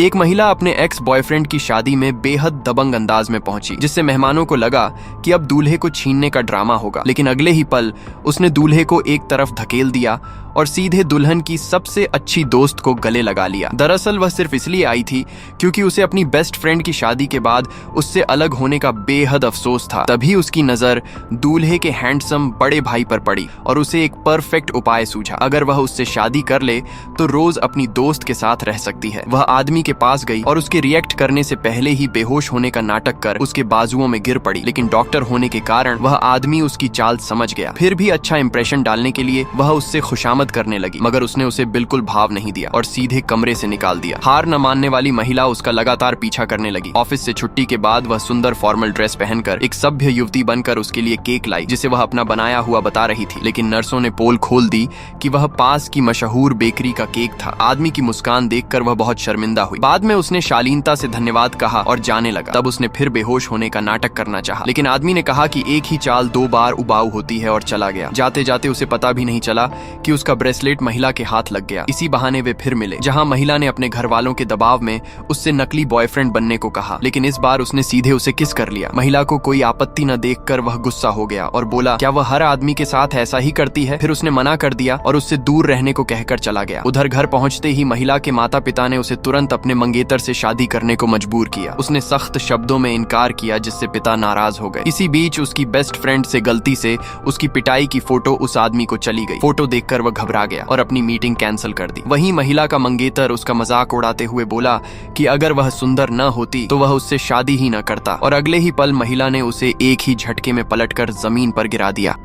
एक महिला अपने एक्स बॉयफ्रेंड की शादी में बेहद दबंग अंदाज में पहुंची, जिससे मेहमानों को लगा कि अब दूल्हे को छीनने का ड्रामा होगा। लेकिन अगले ही पल उसने दूल्हे को एक तरफ धकेल दिया और सीधे दुल्हन की सबसे अच्छी दोस्त को गले लगा लिया। दरअसल वह सिर्फ इसलिए आई थी क्योंकि उसे अपनी बेस्ट फ्रेंड की शादी के बाद उससे अलग होने का बेहद अफसोस था। तभी उसकी नजर दूल्हे के हैंडसम बड़े भाई पर पड़ी और उसे एक परफेक्ट उपाय सूझा। अगर वह उससे शादी कर ले तो रोज अपनी दोस्त के साथ रह सकती है। वह आदमी के पास गई और उसके रिएक्ट करने से पहले ही बेहोश होने का नाटक कर उसके बाजुओं में गिर पड़ी। लेकिन डॉक्टर होने के कारण वह आदमी उसकी चाल समझ गया। फिर भी अच्छा इंप्रेशन डालने के लिए वह उससे खुशामद करने लगी, मगर उसने उसे बिल्कुल भाव नहीं दिया और सीधे कमरे से निकाल दिया। हार न मानने वाली महिला उसका लगातार पीछा करने लगी। ऑफिस से छुट्टी के बाद वह सुंदर फॉर्मल ड्रेस पहनकर एक सभ्य युवती बनकर उसके लिए केक लाई, जिसे वह अपना बनाया हुआ बता रही थी। लेकिन नर्सों ने पोल खोल दी कि वह पास की मशहूर बेकरी का केक था। आदमी की मुस्कान देखकर वह बहुत शर्मिंदा हुई। बाद में उसने शालीनता से धन्यवाद कहा और जाने लगा। तब उसने फिर बेहोश होने का नाटक करना चाहा, लेकिन आदमी ने कहा कि एक ही चाल 2 बार उबाऊ होती है और चला गया। जाते जाते उसे पता भी नहीं चला कि उसका ब्रेसलेट महिला के हाथ लग गया। इसी बहाने वे फिर मिले, जहां महिला ने अपने घर वालों के दबाव में उससे नकली बॉयफ्रेंड बनने को कहा। लेकिन इस बार उसने सीधे उसे किस कर लिया। महिला को कोई आपत्ति न देखकर वह गुस्सा हो गया और बोला, क्या वह हर आदमी के साथ ऐसा ही करती है? फिर उसने मना कर दिया और उससे दूर रहने को कहकर चला गया। उधर घर पहुंचते ही महिला के माता पिता ने उसे तुरंत अपने मंगेतर से शादी करने को मजबूर किया। उसने सख्त शब्दों में इनकार किया, जिससे पिता नाराज हो गए। इसी बीच उसकी बेस्ट फ्रेंड से गलती से उसकी पिटाई की फोटो उस आदमी को चली गई। फोटो देखकर वह घबरा गया और अपनी मीटिंग कैंसिल कर दी। वहीं महिला का मंगेतर उसका मजाक उड़ाते हुए बोला कि अगर वह सुंदर न होती तो वह उससे शादी ही न करता, और अगले ही पल महिला ने उसे एक ही झटके में पलटकर जमीन पर गिरा दिया।